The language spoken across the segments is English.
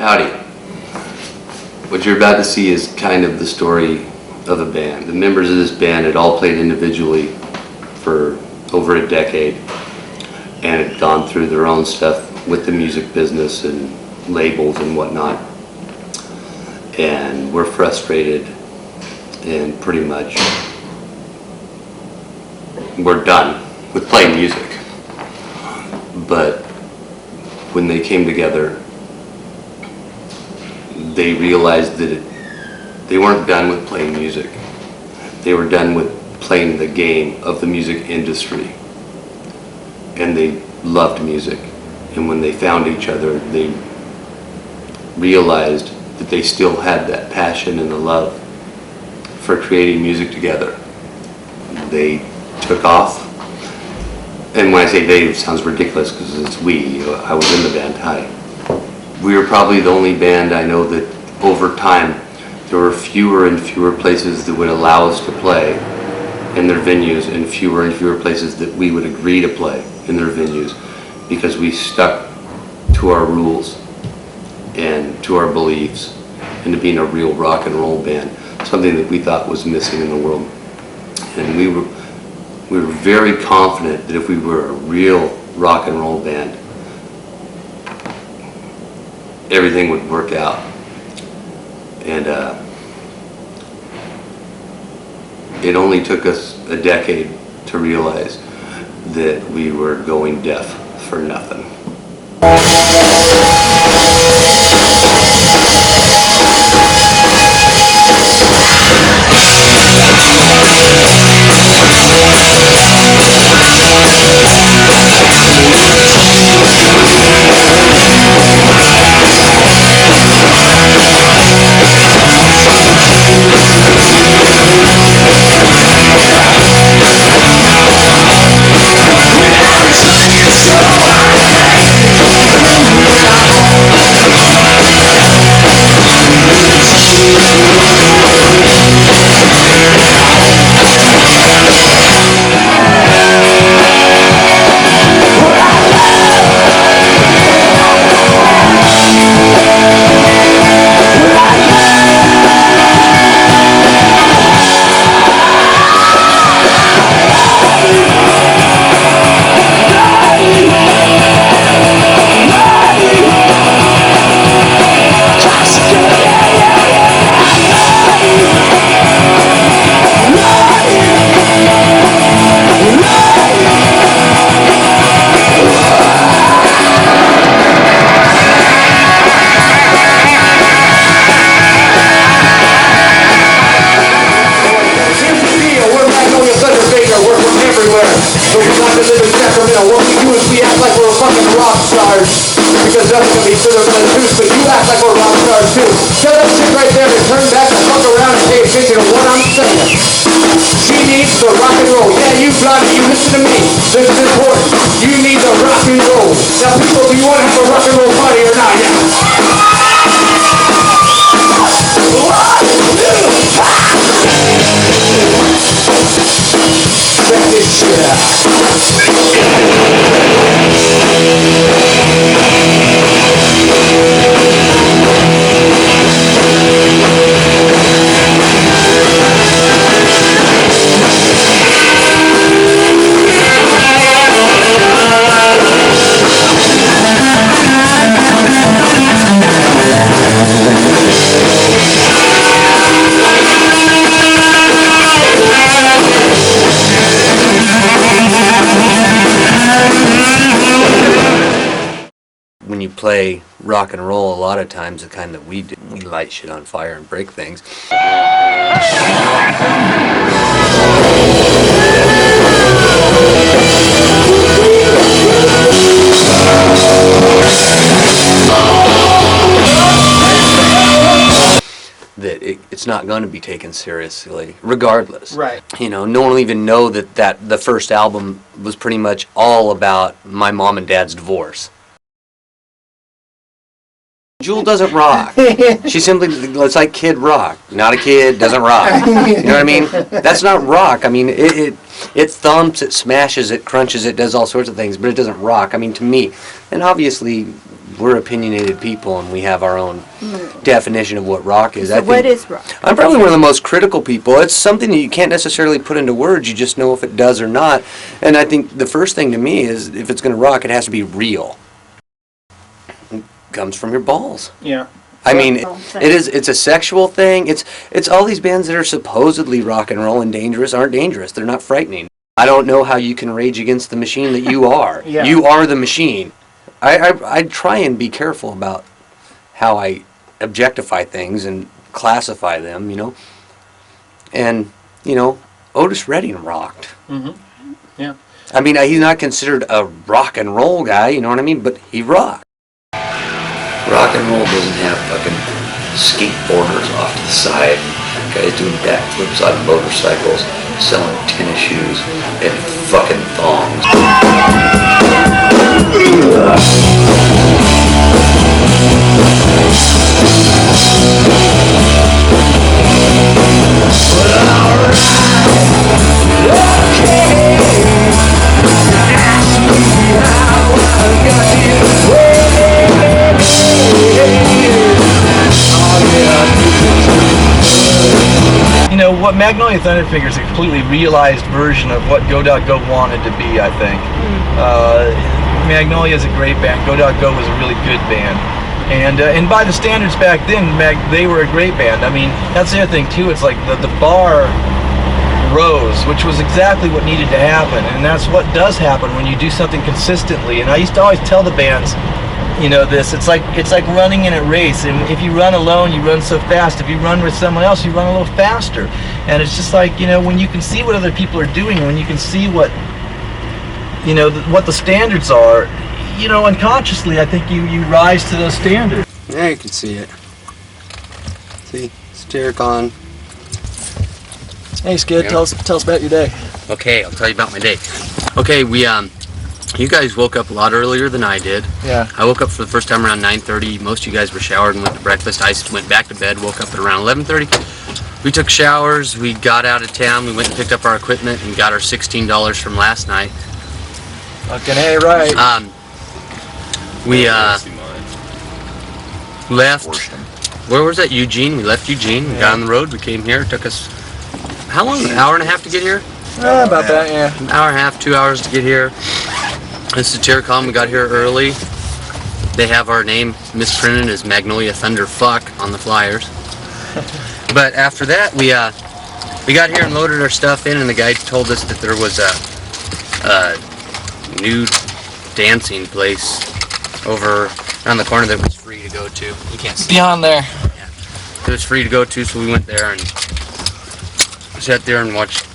Howdy. What you're about to see is kind of the story of a band. The members of this band had all played individually for over a decade and had gone through their own stuff with the music business and labels and whatnot. And we're frustrated and pretty much we're done with playing music. But when they came together, they realized that they weren't done with playing music. They were done with playing the game of the music industry. And they loved music. And when they found each other, they realized that they still had that passion and the love for creating music together. They took off. And when I say they, it sounds ridiculous because it's we. I was in the band. Hi. We were probably the only band I know that over time there were fewer and fewer places that would allow us to play in their venues and fewer places that we would agree to play in their venues because we stuck to our rules and to our beliefs and to being a real rock and roll band, something that we thought was missing in the world. And we were very confident that if we were a real rock and roll band, everything would work out. And it only took us a decade to realize that we were going deaf for nothing. Because nothing can be further from the truth, but you act like we're rock stars too. Tell that shit right there and turn back the fuck around and pay attention to what I'm saying. She needs the rock and roll. Yeah, you blonde, you listen to me. This is important. You need the rock and roll. Now people, do you want to have a rock and roll party or not? Yeah. Check this shit out. When you play rock and roll, a lot of times the kind that we do, we light shit on fire and break things. That it's not going to be taken seriously, regardless. Right. You know, no one will even know that the first album was pretty much all about my mom and dad's divorce. Jewel doesn't rock. She simply, it's like Kid Rock. Not a kid, doesn't rock. You know what I mean? That's not rock. I mean, it thumps, it smashes, it crunches, it does all sorts of things, but it doesn't rock. I mean, to me. And obviously, we're opinionated people and we have our own definition of what rock is. So what is rock? I'm probably one of the most critical people. It's something that you can't necessarily put into words. You just know if it does or not. And I think the first thing to me is if it's going to rock, it has to be real. It comes from your balls. Yeah. I mean, it's a sexual thing. It's all these bands that are supposedly rock and roll and dangerous aren't dangerous. They're not frightening. I don't know how you can rage against the machine that you are. Yeah. You are the machine. I try and be careful about how I objectify things and classify them, you know. And, you know, Otis Redding rocked. Mm-hmm. Yeah. I mean, he's not considered a rock and roll guy, you know what I mean? But he rocked. Rock and roll doesn't have fucking skateboarders off to the side, guys doing backflips on motorcycles, selling tennis shoes, and fucking thongs. You know, what Magnolia Thunderfinger is a completely realized version of what Go wanted to be, I think. Magnolia is a great band. Go was a really good band. And by the standards back then, they were a great band. I mean, that's the other thing, too. It's like the bar rose, which was exactly what needed to happen. And that's what does happen when you do something consistently. And I used to always tell the bands, you know, this, it's like running in a race, and if you run alone, you run so fast. If you run with someone else, you run a little faster. And it's just like, you know, when you can see what other people are doing, when you can see what, you know, what the standards are, you know, unconsciously, I think you rise to those standards. Yeah, you can see it. See, Stericon. Hey, Skid, tell us about your day. Okay, I'll tell you about my day. Okay, you guys woke up a lot earlier than I did. Yeah. I woke up for the first time around 9:30. Most of you guys were showered and went to breakfast. I went back to bed, woke up at around 11:30. We took showers, we got out of town, we went and picked up our equipment and got our $16 from last night. Fucking A, right. We left, where was that, Eugene? We left Eugene, we got on the road, we came here, it took us, how long, an hour and a half to get here? About that, yeah. An hour and a half, 2 hours to get here. This is Terracom. We got here early. They have our name misprinted as Magnolia Thunderfuck on the flyers. But after that, we got here and loaded our stuff in, and the guy told us that there was a new dancing place over around the corner that was free to go to. You can't see Beyond there. Yeah. It was free to go to, so we went there and sat there and watched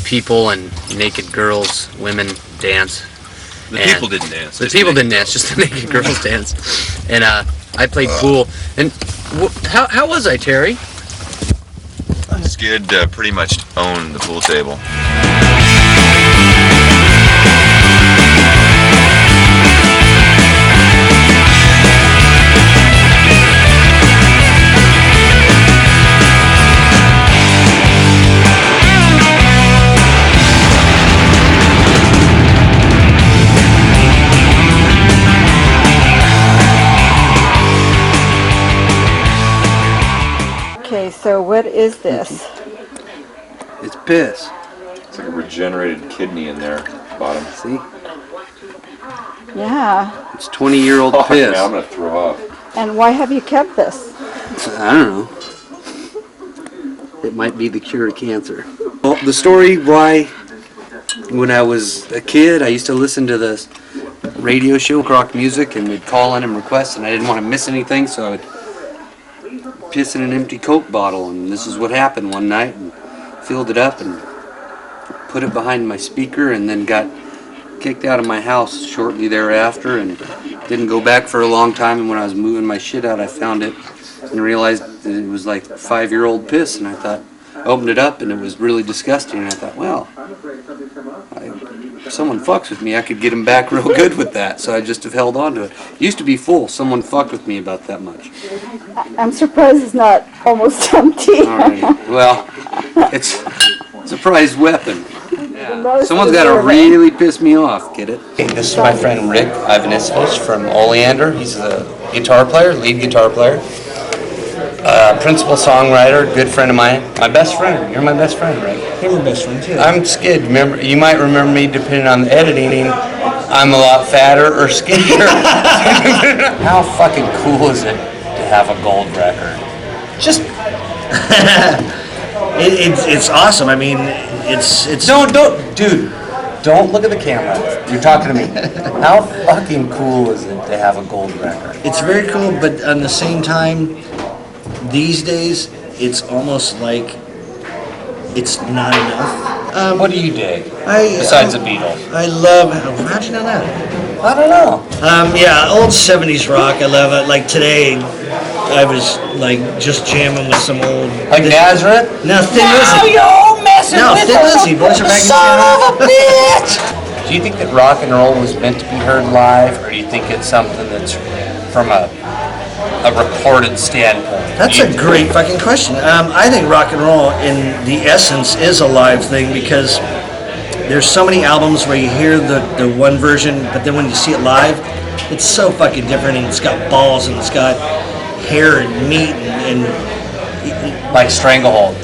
people and naked girls, women dance. The people didn't dance. The people didn't dance, just the naked girls dance. And I played pool. And how was I, Terry? Skid pretty much owned the pool table. Okay, so what is this? It's piss. It's like a regenerated kidney in there, bottom. See? Yeah. It's 20-year-old Oh, piss. man, I'm gonna throw up. And why have you kept this? I don't know. It might be the cure to cancer. Well, the story why, when I was a kid, I used to listen to the radio show, Rock Music, and we'd call in and request, and I didn't want to miss anything, so I would piss in an empty Coke bottle, and this is what happened one night, and filled it up and put it behind my speaker, and then got kicked out of my house shortly thereafter, and didn't go back for a long time. And when I was moving my shit out, I found it and realized that it was like 5-year-old piss, and I thought, opened it up, and it was really disgusting, and I thought, well, if someone fucks with me, I could get him back real good with that, so I just have held on to it. It used to be full. Someone fucked with me about that much. I'm surprised it's not almost empty. All right. Well, it's a prized weapon. the most Someone's got to deserving. really piss me off, get it? Hey, this is my friend Rick Ivanisovich from Oleander. He's a guitar player, lead guitar player. Principal songwriter, good friend of mine. My best friend. You're my best friend, Rick. You're my best friend too. I'm skid. Remember, you might remember me depending on the editing. I'm a lot fatter or skinnier. How fucking cool is it to have a gold record? Just it's awesome. I mean, it's Don't, dude. Don't look at the camera. You're talking to me. How fucking cool is it to have a gold record? it's very cool, but on the same time, these days it's almost like it's not enough. What do you dig? Besides the Beatles? I love. How'd you know that? I don't know. Yeah, old '70s rock. I love it. Like today, I was like just jamming with some old. Like Nazareth? No, Thin Lizzy. you're messing No, Thin Lizzy. Boys are back in town. bitch! Do you think that rock and roll was meant to be heard live, or do you think it's something that's from a recorded standpoint? That's a great fucking question. I think rock and roll, in the essence, is a live thing because there's so many albums where you hear the one version, but then when you see it live, it's so fucking different, and it's got balls, and it's got hair and meat, and Like Stranglehold.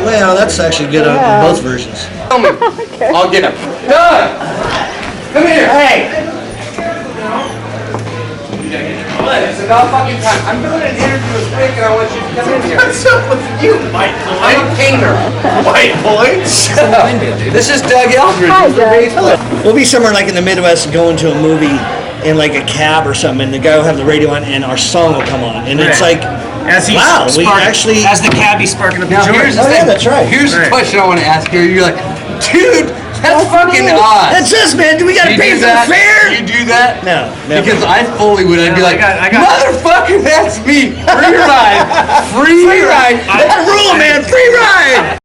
well, that's actually good Yeah. on both versions. I'll get him. Doug! Come here! Hey! It's about fucking time. I'm doing an interview with Rick and I want you to come in here. What's up with you, Mike? I'm a painter. White boys. This is Doug Eldridge. Hi, Doug. We'll be somewhere like in the Midwest going to a movie in like a cab or something, and the guy will have the radio on, and our song will come on, and it's like, wow, we actually. as the cabbie sparking up the Now joint. here's the Oh, thing. yeah, that's right. Here's the question I want to ask you. You're like, dude, that's fucking odd. That's us, man. Do we gotta You pay do for the that? fare? You do that? No, never. Because I fully would. I'd be like, I got- motherfucker, that's me. Free ride. Free ride. That's the rule, man. Free ride.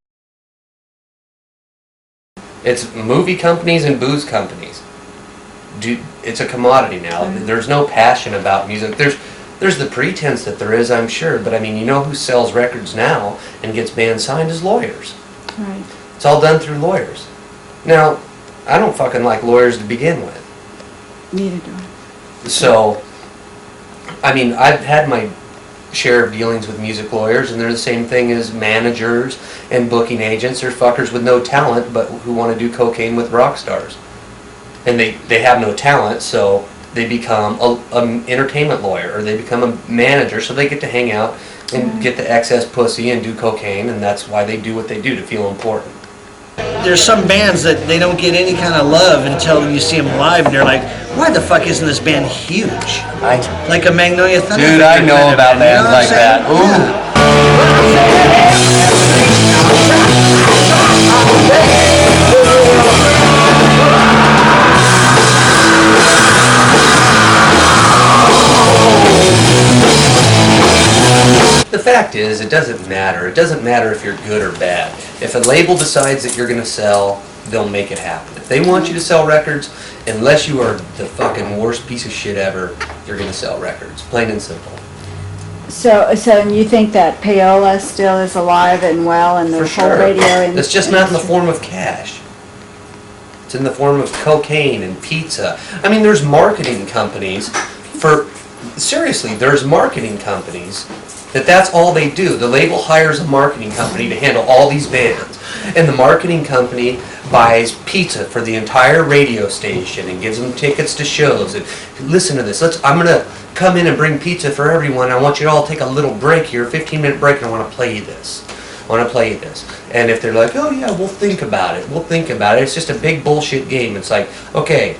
It's movie companies and booze companies. It's a commodity now. There's no passion about music. There's the pretense that there is, I'm sure, but I mean, you know who sells records now and gets bands signed is lawyers. Right. It's all done through lawyers. Now, I don't fucking like lawyers to begin with. Neither do I. So, I mean, I've had my share of dealings with music lawyers, and they're the same thing as managers and booking agents. They're fuckers with no talent, but who want to do cocaine with rock stars. And they have no talent, so they become an entertainment lawyer, or they become a manager, so they get to hang out and get the excess pussy and do cocaine, and that's why they do what they do, to feel important. There's some bands that they don't get any kind of love until you see them live, and they're like, why the fuck isn't this band huge? Like a Magnolia Thunderfinger. Dude, I know about bands like that. Ooh. The fact is, it doesn't matter. It doesn't matter if you're good or bad. If a label decides that you're going to sell, they'll make it happen. If they want you to sell records, unless you are the fucking worst piece of shit ever, you're going to sell records. Plain and simple. So and you think that payola still is alive and well, and the For whole sure. radio industry? It's just not in the form of cash. It's in the form of cocaine and pizza. I mean, there's marketing companies seriously, there's marketing companies that's all they do. The label hires a marketing company to handle all these bands. And the marketing company buys pizza for the entire radio station and gives them tickets to shows. And listen to this. I'm going to come in and bring pizza for everyone. I want you to all take a little break here, 15-minute break, and I want to play you this. And if they're like, oh yeah, we'll think about it. It's just a big bullshit game. It's like, okay,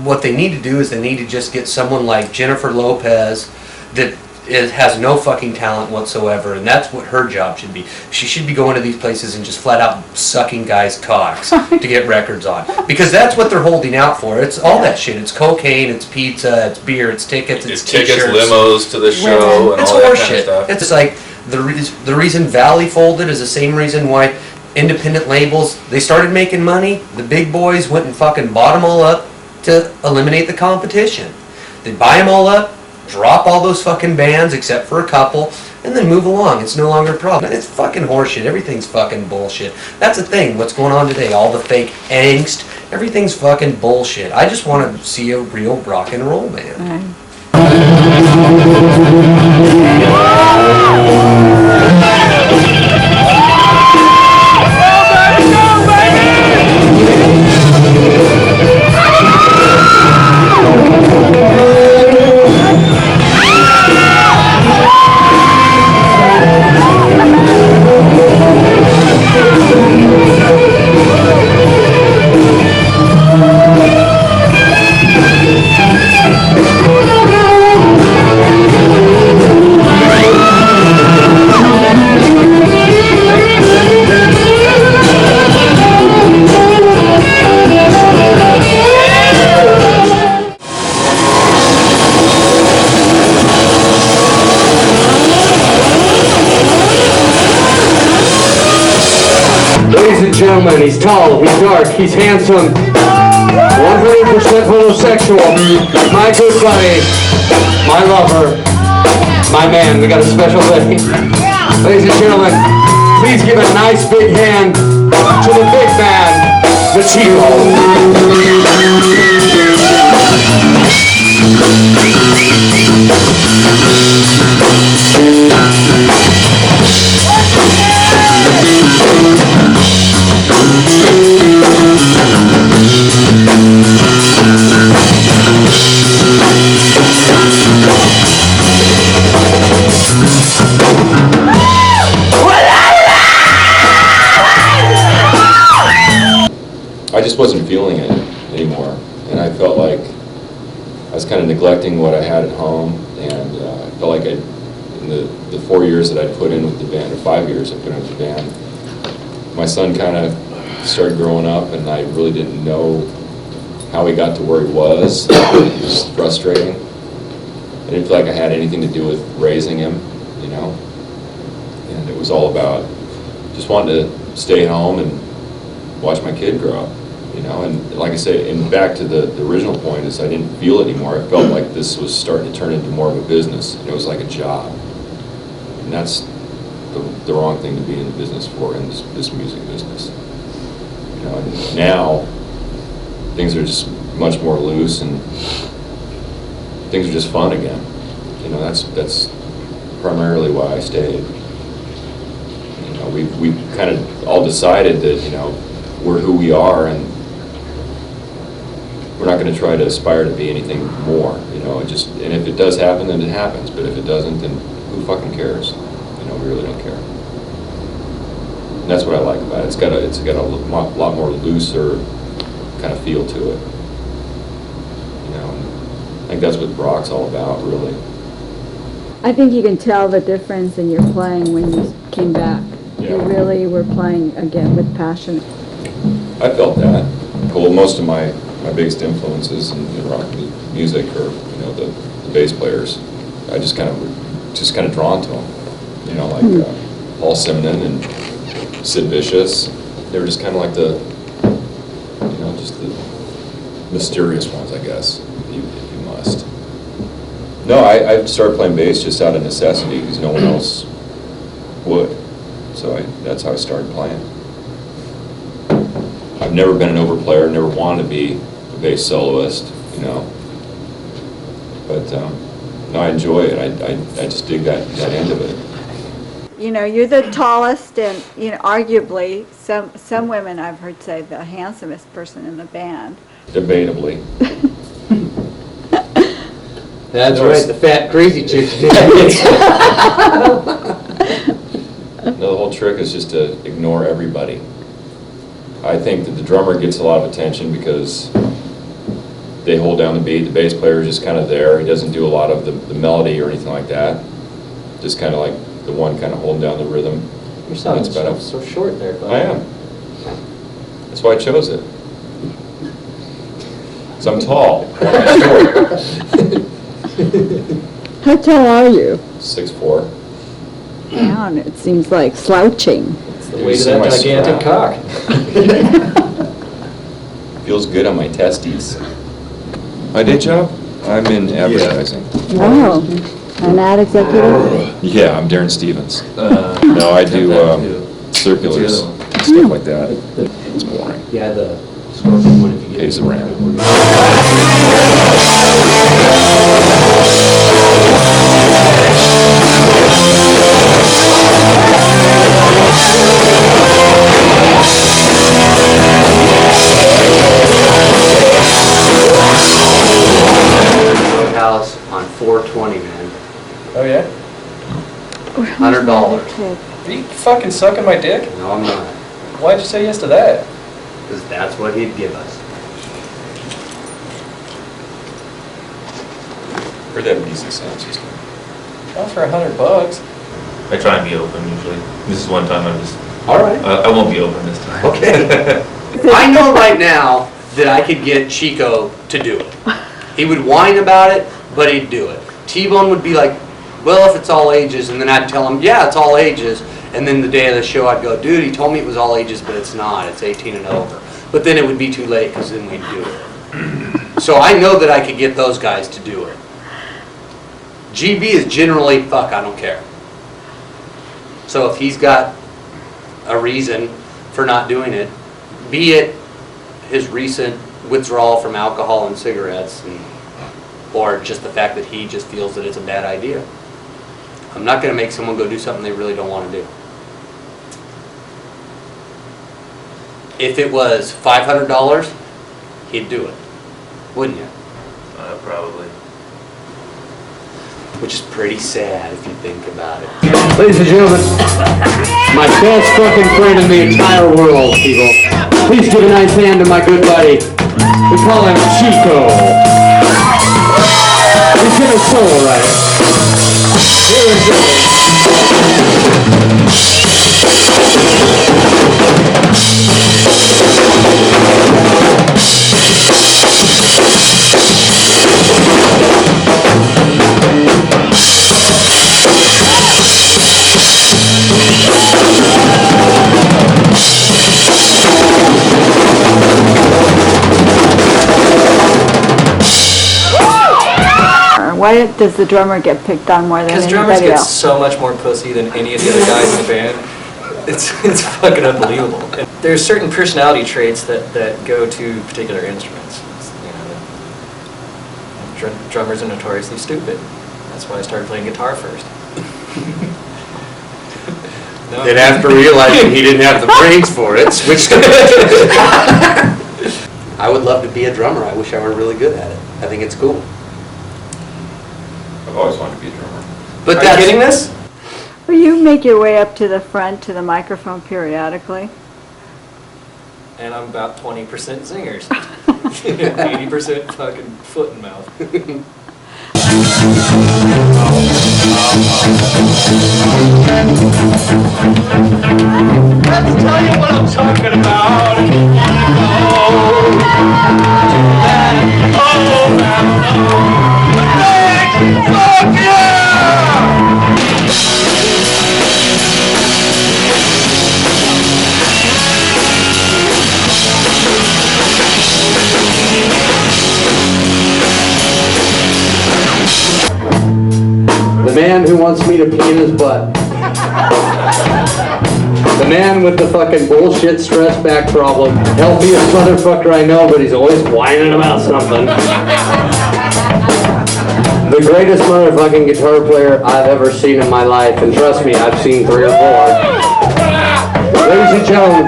what they need to do is they need to just get someone like Jennifer Lopez that has no fucking talent whatsoever, and that's what her job should be. She should be going to these places and just flat out sucking guys' cocks to get records on. Because that's what they're holding out for. It's all that shit. It's cocaine, it's pizza, it's beer, it's tickets, It's t-shirts. tickets, limos to the show, and It's all that kind of horseshit. stuff. It's like the reason Valley folded is the same reason why independent labels, they started making money. The big boys went and fucking bought them all up to eliminate the competition. They buy them all up, drop all those fucking bands except for a couple, and then move along. It's no longer a problem. It's fucking horseshit. Everything's fucking bullshit. That's the thing. What's going on today? All the fake angst. Everything's fucking bullshit. I just want to see a real rock and roll band. Ladies and gentlemen, he's tall, he's dark, he's handsome, 100% homosexual, my good buddy, my lover, my man. We got a special thing. Ladies and gentlemen, please give a nice big hand to the big man, the Chico. I just wasn't feeling it anymore, and I felt like I was kind of neglecting what I had at home, and I felt like in the 4 years that I'd put in with the band, or 5 years I put in with the band, my son kind of started growing up, and I really didn't know how he got to where he was. It was frustrating. I didn't feel like I had anything to do with raising him, you know, and it was all about just wanting to stay home and watch my kid grow up, you know. And like I say, and back to the original point, is I didn't feel it anymore. I felt like this was starting to turn into more of a business, and it was like a job, and that's the wrong thing to be in the business for, in this music business, you know. And now things are just much more loose, and things are just fun again, you know. That's primarily why I stayed. You know, we kind of all decided that, you know, we're who we are, and we're not going to try to aspire to be anything more, you know. And if it does happen, then it happens. But if it doesn't, then who fucking cares? You know, we really don't care. And that's what I like about it. It's got a lot more looser kind of feel to it, you know. And I think that's what rock's all about, really. I think you can tell the difference in your playing when you came back. Yeah. You really were playing again with passion. I felt that. Well, most of my biggest influences in rock music are, you know, the bass players. I just kind of drawn to them, you know, like Paul Simon and Sid Vicious. They were just kind of like the, you know, just the mysterious ones, I guess, if you must. No, I started playing bass just out of necessity because no one else would. So that's how I started playing. I've never been an overplayer, never wanted to be a bass soloist, you know. But no, I enjoy it. I just dig that end of it. You know, you're the tallest and, you know, arguably, some women I've heard say the handsomest person in the band. Debatably. That's right, the fat crazy chick. No, the whole trick is just to ignore everybody. I think that the drummer gets a lot of attention because they hold down the beat. The bass player is just kind of there. He doesn't do a lot of the melody or anything like that. Just kind of like the one kind of holding down the rhythm. You're sounding so short there, bud. I am. That's why I chose it. So I'm tall. I'm short. How tall are you? 6'4". Yeah, and it seems like slouching. It's the weight of that gigantic cock. Feels good on my testes. My day job? I'm in advertising. Oh, an ad executive? Yeah, I'm Darren Stevens. No, I do circulars, stuff like that. It's boring. Yeah, the scorpion one if you get Pays the rent. house on 420, man. Oh yeah? $100. Are you fucking sucking my dick? No, I'm not. Why'd you say yes to that? Because that's what he'd give us. Heard that decent sound system. Not for $100. I try and be open usually. This is one time I'm just, All right. I won't be open this time. Okay. I know right now that I could get Chico to do it. He would whine about it, but he'd do it. T-Bone would be like, well, if it's all ages, and then I'd tell him, yeah, it's all ages. And then the day of the show, I'd go, dude, he told me it was all ages, but it's not. It's 18 and over. But then it would be too late, because then we'd do it. So I know that I could get those guys to do it. GB is generally, fuck, I don't care. So if he's got a reason for not doing it, be it his recent withdrawal from alcohol and cigarettes, or just the fact that he just feels that it's a bad idea. I'm not going to make someone go do something they really don't want to do. If it was $500, he'd do it, wouldn't you? Probably. Which is pretty sad if you think about it. Ladies and gentlemen, my best fucking friend in the entire world, people. Please give a nice hand to my good buddy. We call him Chico. He's gonna solo right. Here we go. Why does the drummer get picked on more than Because drummers anybody get else? so much more pussy than any of the other guys in the band. It's fucking unbelievable. And there's certain personality traits that go to particular instruments. You know, drummers are notoriously stupid. That's why I started playing guitar first. Then after realizing he didn't have the brains for it, switched to I would love to be a drummer. I wish I were really good at it. I think it's cool. I've always wanted to be a drummer. But Are that's you getting this? Will you make your way up to the front to the microphone periodically? And I'm about 20% zingers. 80% fucking foot and mouth. Let's tell you what I'm talking about. Fuck yeah! The man who wants me to pee in his butt. The man with the fucking bullshit stress back problem. Healthiest motherfucker I know, but he's always whining about something. The greatest motherfucking guitar player I've ever seen in my life, and trust me, I've seen 3 or 4. Ladies and gentlemen,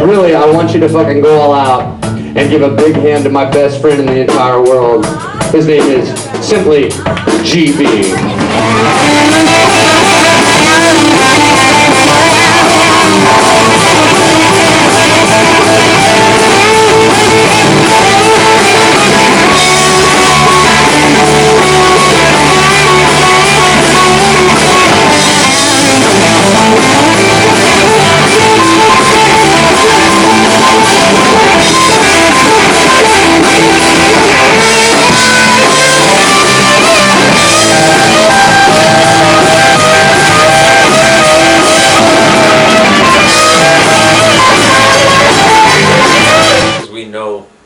really, I want you to fucking go all out and give a big hand to my best friend in the entire world. His name is simply GB.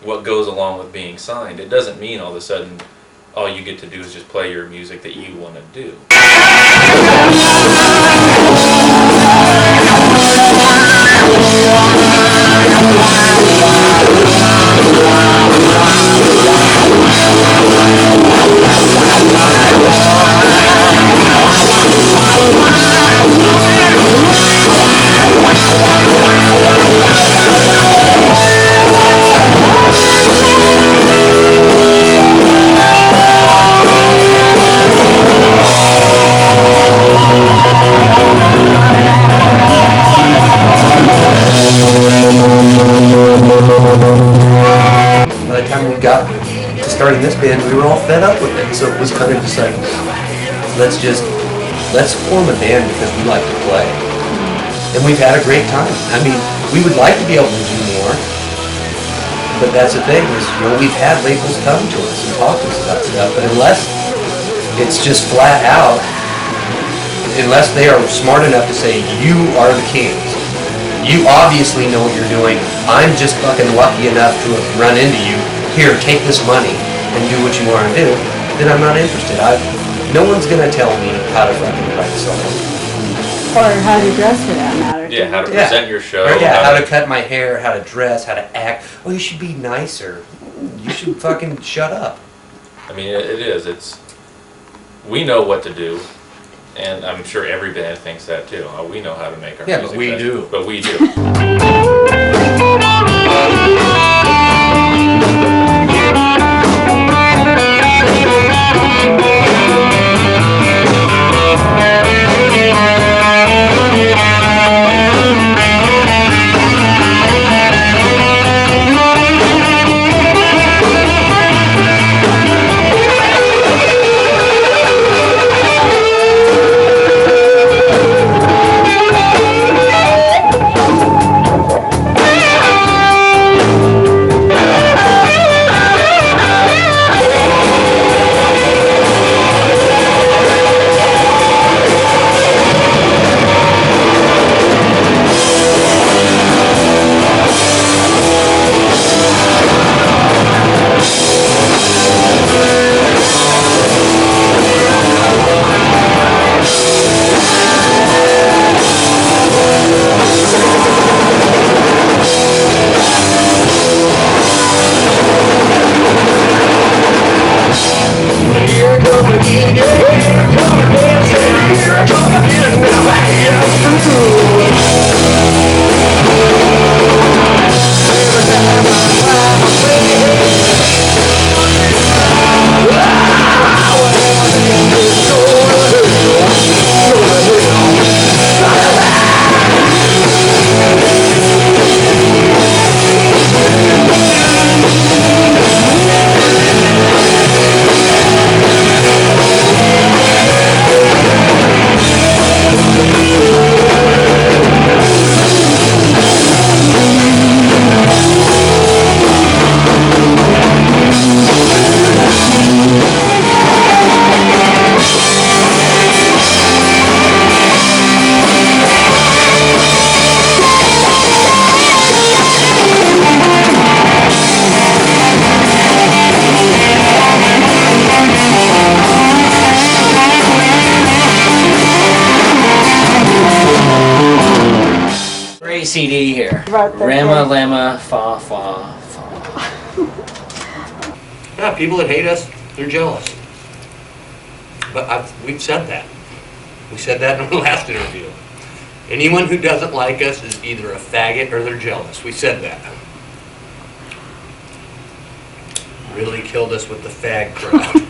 What goes along with being signed. It doesn't mean all of a sudden, oh, all you get to do is just play your music that you want to do. By the time we got to starting this band, we were all fed up with it. So it was kind of just like, let's form a band because we like to play. And we've had a great time. I mean, we would like to be able to do more. But that's the thing is, we've had labels come to us and talk to us about stuff. But unless it's just flat out, unless they are smart enough to say, you are the kings. You obviously know what you're doing. I'm just fucking lucky enough to have run into you. Here, take this money and do what you want to do. Then I'm not interested. No one's gonna tell me how to fucking write a song. Or how to dress for that matter. Yeah, how to present your show. Or, yeah, how to cut my hair, how to dress, how to act. Oh, you should be nicer. You should fucking shut up. I mean, it is. We know what to do. And I'm sure every band thinks that too. Oh, we know how to make our music. But we better. do. But we do. CD here. Rama, Lama, Fa, Fa, Fa. Yeah, people that hate us, they're jealous. But we've said that. We said that in our last interview. Anyone who doesn't like us is either a faggot or they're jealous. We said that. Really killed us with the fag crowd.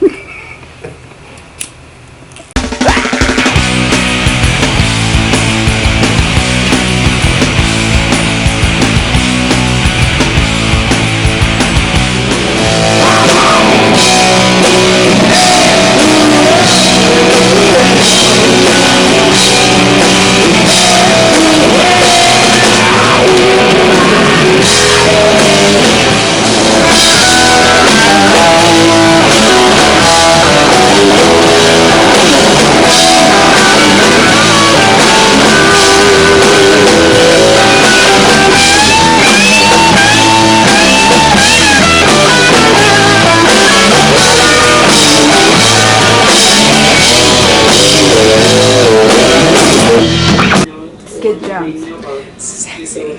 Jones? Sexy.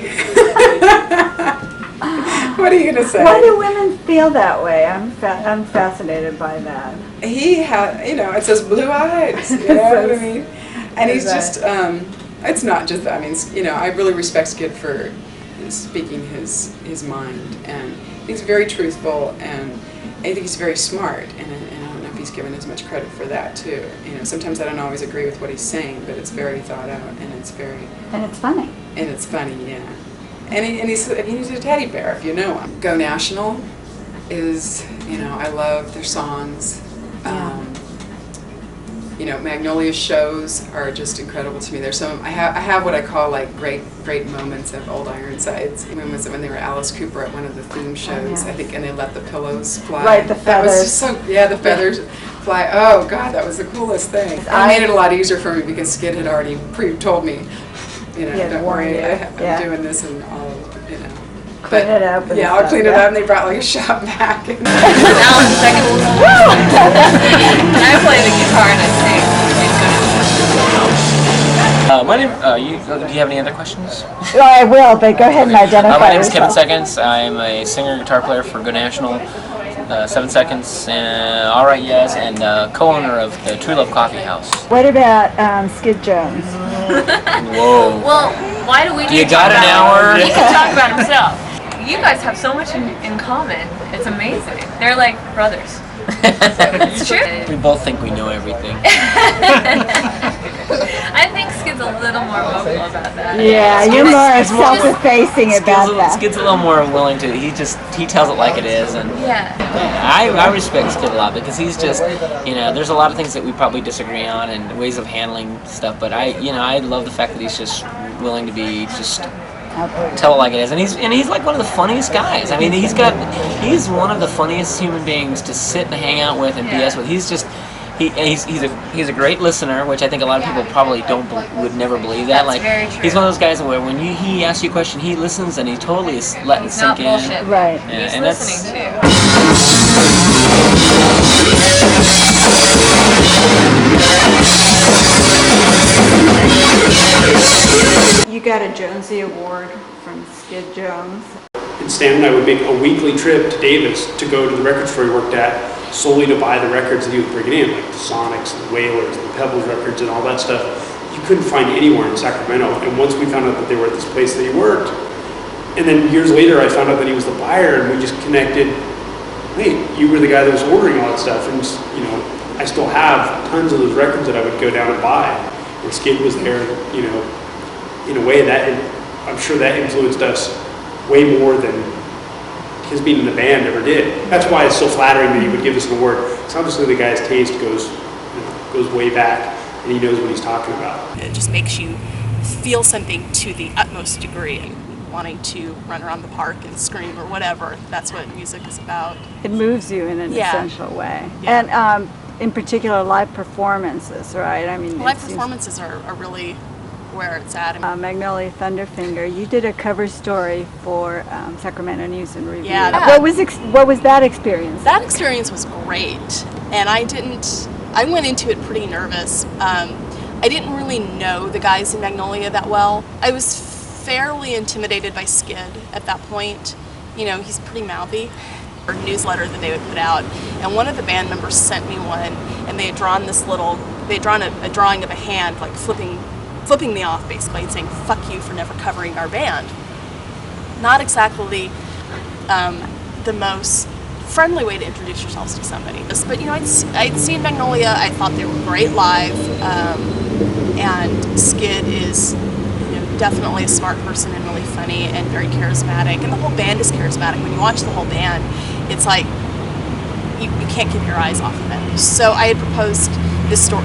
What are you gonna say? Why do women feel that way? I'm fascinated by that. He had, it says blue eyes. You know what I mean? And he's just, it's not just that. I mean, I really respect Skid for speaking his mind, and he's very truthful, and I think he's very smart, and I don't know if he's given as much credit for that too. Sometimes I don't always agree with what he's saying, but it's very thought out, and it's very... And it's funny. And it's funny, yeah. And he's a teddy bear, if you know him. Go National is, I love their songs. Magnolia shows are just incredible to me. There's some, I have what I call like great moments of old Ironsides. When they were Alice Cooper at one of the theme shows, I think, and they let the pillows fly. Right, the feathers. That was just so, the feathers fly. Oh God, that was the coolest thing. It made it a lot easier for me because Skid had already told me, don't worry, I'm doing this and all, Clean it up. Yeah, I'll clean it up, and they brought like a shop vac. Alan second. I play the guitar and I sing. My name, do you have any other questions? Oh, I will, but go ahead and identify My name is yourself. Kevin Seconds. I'm a singer and guitar player for Go National, 7 Seconds, All Right Yes, and co-owner of the True Love Coffee House. What about Skid Jones? Whoa. Well, why do we You got an hour? He can talk about himself. You guys have so much in common. It's amazing. They're like brothers. It's true. We both think we know everything. I think Skid's a little more vocal about that. Yeah, you're more self-effacing about that. Skid's a little more willing to, he tells it like it is, and I respect Skid a lot because he's just, there's a lot of things that we probably disagree on and ways of handling stuff, but I love the fact that he's just willing to be just tell it like it is, and he's like one of the funniest guys. I mean, he's one of the funniest human beings to sit and hang out with and BS with. He's just he's a great listener, which I think a lot of people probably would never believe that. That's very true. He's one of those guys where when he asks you a question, he listens and he totally is letting it sink in. Bullshit. Right. Yeah, He's and listening too. You got a Jonesy Award from Skid Jones. And Stan and I would make a weekly trip to Davis to go to the record store he worked at solely to buy the records that he was bringing in, like the Sonics, the Wailers, the Pebbles records, and all that stuff. You couldn't find anywhere in Sacramento. And once we found out that they were at this place that he worked, and then years later I found out that he was the buyer, and we just connected. Hey, you were the guy that was ordering all that stuff, and I still have tons of those records that I would go down and buy. And Skid was there, in a way that I'm sure that influenced us way more than his being in the band ever did. That's why it's so flattering that he would give us an award. It's obviously the guy's taste goes way back, and he knows what he's talking about. It just makes you feel something to the utmost degree. Wanting to run around the park and scream or whatever. That's what music is about. It moves you in an essential way. Yeah. And in particular, live performances, right? I mean, live performances are really where it's at. Magnolia Thunderfinger, you did a cover story for Sacramento News and Review. Yeah. What was that experience? That experience was great, and I went into it pretty nervous. I didn't really know the guys in Magnolia that well. I was fairly intimidated by Skid at that point. He's pretty mouthy. Or newsletter that they would put out, and one of the band members sent me one, and they had drawn a drawing of a hand, like flipping me off basically, and saying "fuck you for never covering our band." Not exactly the most friendly way to introduce yourselves to somebody. But I'd seen Magnolia. I thought they were great live, and Skid is definitely a smart person and really funny and very charismatic, and the whole band is charismatic. When you watch the whole band, it's like you can't keep your eyes off of it. So I had proposed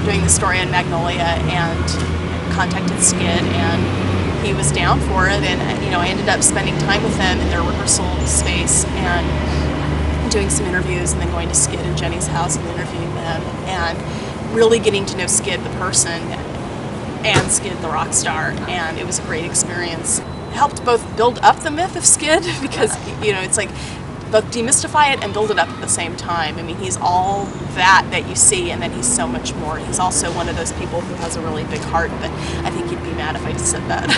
doing this story in Magnolia, and contacted Skid, and he was down for it. And I ended up spending time with them in their rehearsal space and doing some interviews, and then going to Skid and Jenny's house and interviewing them, and really getting to know Skid the person and Skid the rock star, and it was a great experience. It helped both build up the myth of Skid because it's like both demystify it and build it up at the same time. I mean, he's all that you see, and then he's so much more. He's also one of those people who has a really big heart, but I think he'd be mad if I just said that.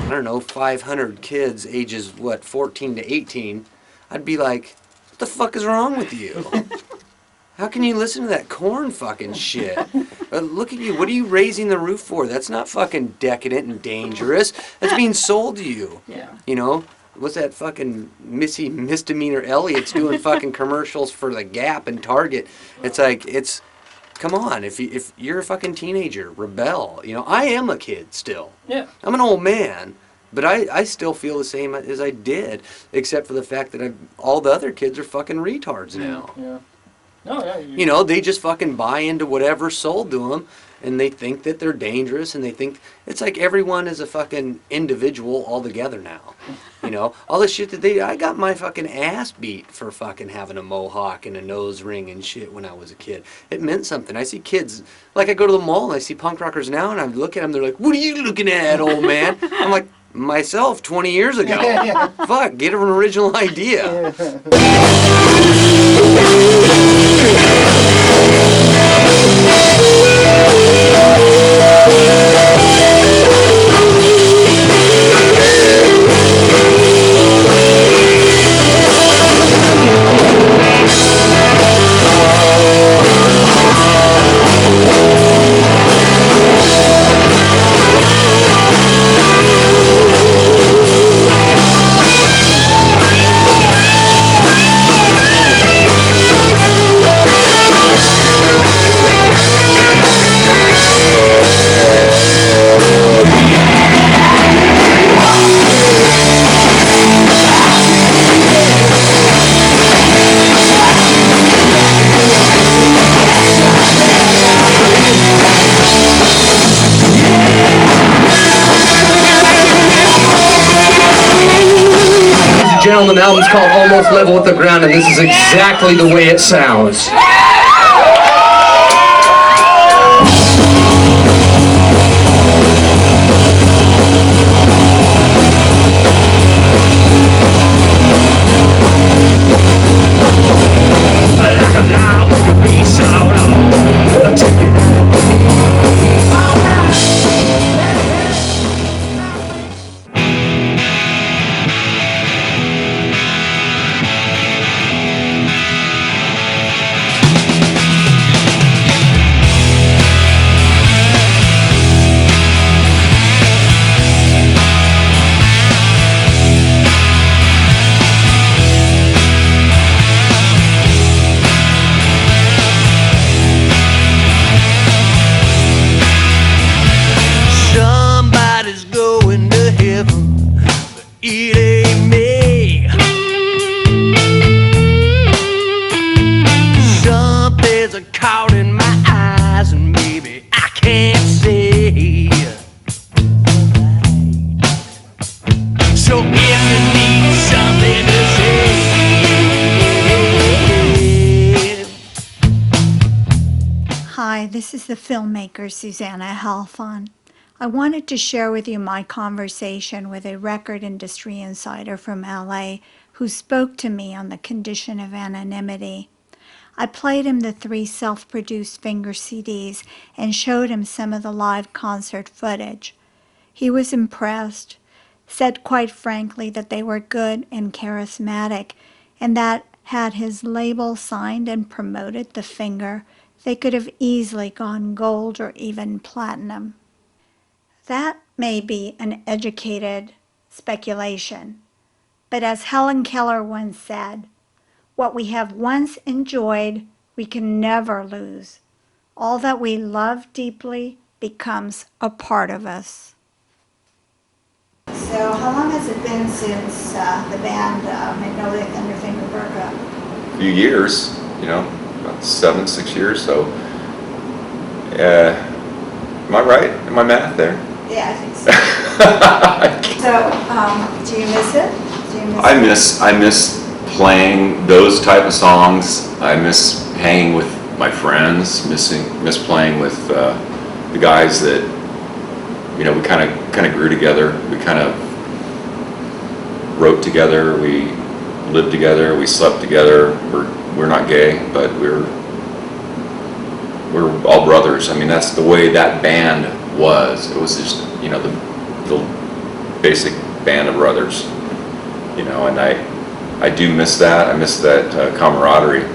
I don't know, 500 kids ages, 14 to 18, I'd be like, what the fuck is wrong with you? How can you listen to that corn fucking shit? Look at you, what are you raising the roof for? That's not fucking decadent and dangerous. That's being sold to you. Yeah. You know? What's that fucking misdemeanor Elliot's doing fucking commercials for the Gap and Target? It's like, come on, if you're a fucking teenager, rebel. You know, I am a kid still. Yeah. I'm an old man, but I still feel the same as I did, except for the fact that all the other kids are fucking retards now. Yeah. No, yeah. You know, they just fucking buy into whatever's sold to them, and they think that they're dangerous, and they think it's like everyone is a fucking individual all together now. You know, all the shit that I got my fucking ass beat for fucking having a mohawk and a nose ring and shit when I was a kid. It meant something. I see kids, like I go to the mall and I see punk rockers now, and I look at them, they're like, what are you looking at, old man? I'm like, myself 20 years ago. Fuck, get an original idea. Gentlemen, the album's called Almost Level with the Ground, and this is exactly the way it sounds. Hi, this is the filmmaker Susanna Halfon. I wanted to share with you my conversation with a record industry insider from LA who spoke to me on the condition of anonymity. I played him the 3 self-produced finger CDs and showed him some of the live concert footage. He was impressed, said quite frankly that they were good and charismatic, and that had his label signed and promoted the finger, they could have easily gone gold or even platinum. That may be an educated speculation, but as Helen Keller once said, what we have once enjoyed, we can never lose. All that we love deeply becomes a part of us. So how long has it been since the band Magnolia Thunderfinger broke up? A few years, you know, about 6 years, so. Am I right? Am I math there? Yeah, I think so. So, do you miss it? Do you miss I miss playing those type of songs. I miss hanging with my friends, miss playing with the guys that, you know, we kind of grew together. We kind of wrote together. We, lived together, we slept together. We're not gay, but we're all brothers. I mean, that's the way that band was. It was just, you know, the basic band of brothers, you know, and I do miss that. I miss that camaraderie.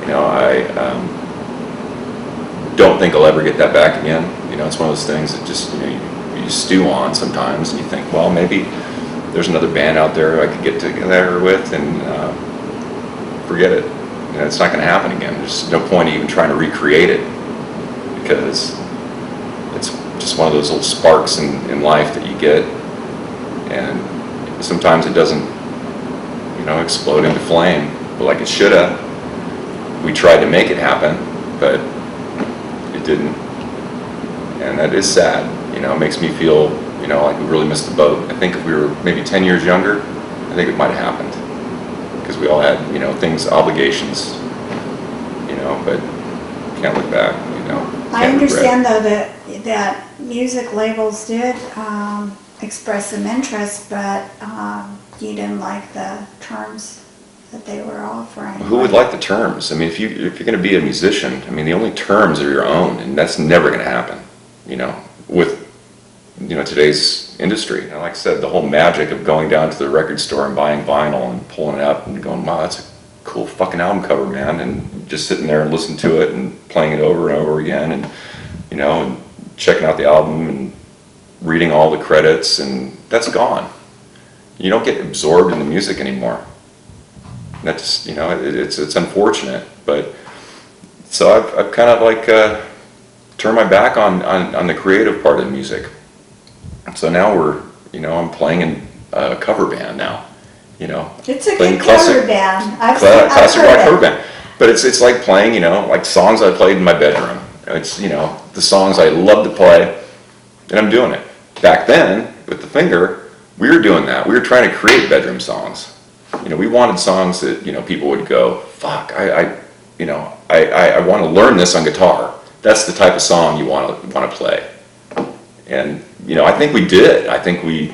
You know, I don't think I'll ever get that back again. You know, it's one of those things that just, you know, you stew on sometimes, and you think, well, maybe there's another band out there I could get together with, and forget it. You know, it's not going to happen again. There's no point even trying to recreate it, because it's just one of those little sparks in life that you get, and sometimes it doesn't, you know, explode into flame, but like it should have. We tried to make it happen, but it didn't, and that is sad. You know, it makes me feel, you know, like we really missed the boat. I think if we were maybe 10 years younger, I think it might have happened, because we all had, you know, things, obligations, you know, but can't look back, you know. I understand though that music labels did express some interest, but you didn't like the terms that they were offering. Who would like the terms? I mean, if you're going to be a musician, I mean, the only terms are your own, and that's never going to happen, you know, with, you know, today's industry. You know, like I said, the whole magic of going down to the record store and buying vinyl and pulling it up and going, wow, that's a cool fucking album cover, man, and just sitting there and listening to it and playing it over and over again, and, you know, and checking out the album and reading all the credits, and that's gone. You don't get absorbed in the music anymore. That's, you know, it's unfortunate, but so I've kind of like turned my back on the creative part of the music. So now we're, you know, I'm playing in a cover band now, you know. It's a good cover band. Classic rock cover band. But it's like playing, you know, like songs I played in my bedroom. It's, you know, the songs I love to play, and I'm doing it. Back then, with the Finger, we were doing that. We were trying to create bedroom songs. You know, we wanted songs that, you know, people would go, fuck, I want to learn this on guitar. That's the type of song you want to play. And, you know, I think we did. I think we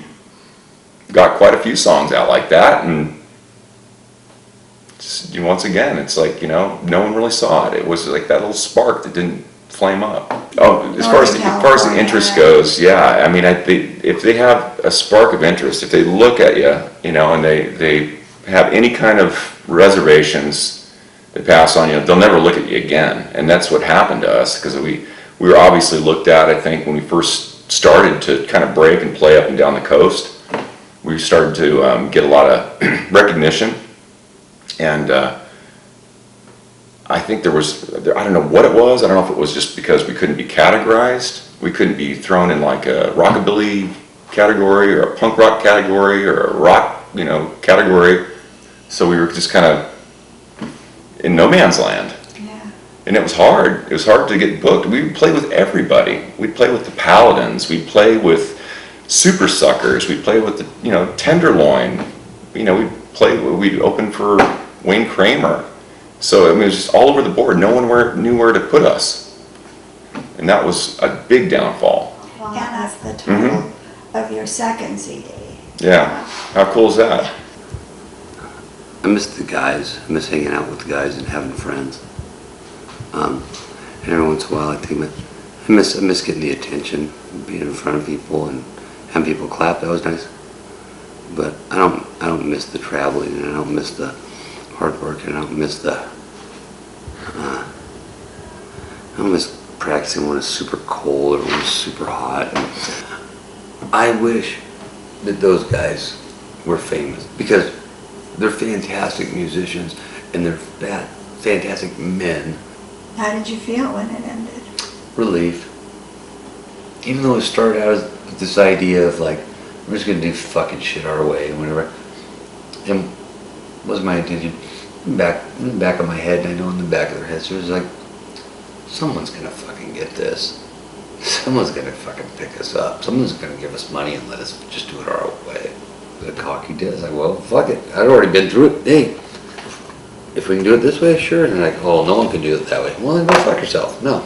got quite a few songs out like that, and just, you know, once again, it's like, you know, no one really saw it. It was like that little spark that didn't flame up. Oh, as far as the interest goes, yeah, I mean, if they have a spark of interest, if they look at you, you know, and they have any kind of reservations they pass on you, they'll never look at you again. And that's what happened to us, because we were obviously looked at, I think, when we first started to kind of break and play up and down the coast. We started to get a lot of recognition, and I think there was, I don't know what it was, I don't know if it was just because we couldn't be categorized, we couldn't be thrown in like a rockabilly category or a punk rock category or a rock, you know, category. So we were just kind of in no man's land. Yeah. And it was hard. It was hard to get booked. We would play with everybody. We'd play with the Paladins. We'd play with Super Suckers. We'd play with the, you know, Tenderloin. You know, we'd open for Wayne Kramer. So I mean, it was just all over the board. No one knew where to put us. And that was a big downfall. Well, and that's the title of your second CD. Yeah. How cool is that? I miss the guys. I miss hanging out with the guys and having friends. And every once in a while, I think I miss getting the attention, being in front of people and having people clap. That was nice. But I don't miss the traveling, and I don't miss the hard work, and I don't miss I don't miss practicing when it's super cold or when it's super hot. I wish that those guys were famous, because they're fantastic musicians and they're fantastic men. How did you feel when it ended? Relief. Even though it started out as this idea of like, we're just gonna do fucking shit our way and whatever. And was my intention. In the back of my head, and I know in the back of their heads, it was like, someone's gonna fucking get this. Someone's gonna fucking pick us up. Someone's gonna give us money and let us just do it our own way. The cocky did. I was like, well, fuck it. I'd already been through it. Hey, if we can do it this way, sure. And they're like, oh, no one can do it that way. Well, then go fuck yourself. No.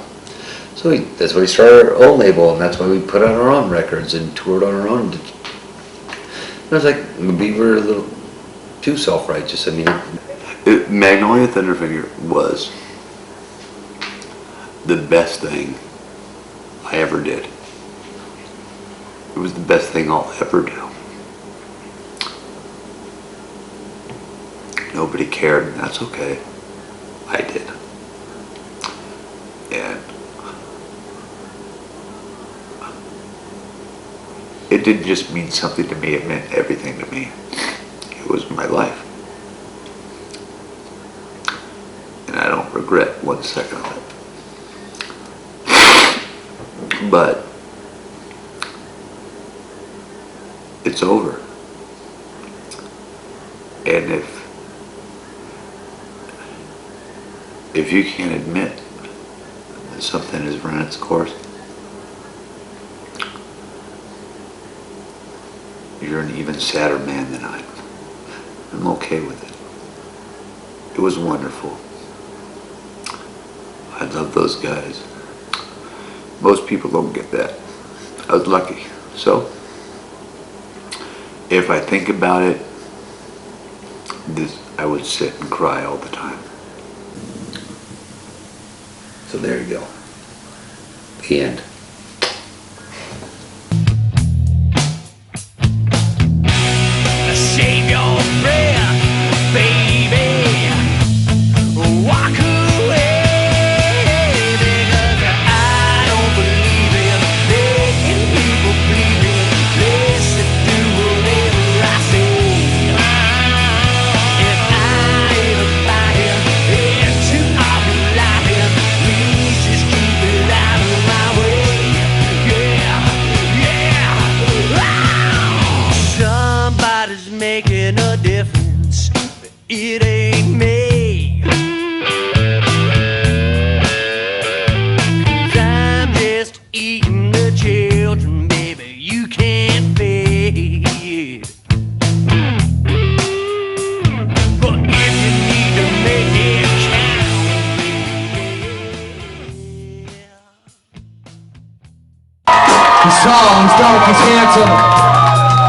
So that's why we started our own label, and that's why we put out our own records and toured on our own. And I was like, we were a little too self-righteous. I mean, Magnolia Thunderfinger was the best thing I ever did. It was the best thing I'll ever do. Nobody cared, and that's okay. I did. And it didn't just mean something to me, it meant everything to me. It was my life. And I don't regret 1 second of it. But it's over. And if you can't admit that something has run its course, you're an even sadder man than I am. I'm okay with it. It was wonderful. I love those guys. Most people don't get that. I was lucky. So, if I think about it, I would sit and cry all the time. so there you go. The end. Save your breath, baby. Walk away, because I don't believe in making people believe in. Listen to whatever I say. If I ever buy him into all your life, please just keep it out of my way. Yeah, yeah. Somebody's making a difference, but it ain't me. 'Cause I'm just eating the children, baby, you can't feed. But if you need to make it count, He's tall, he's dark, he's handsome.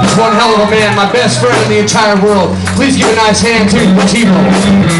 He's one hell of a man, my best friend in the entire world. Please give a nice hand to T-Bone.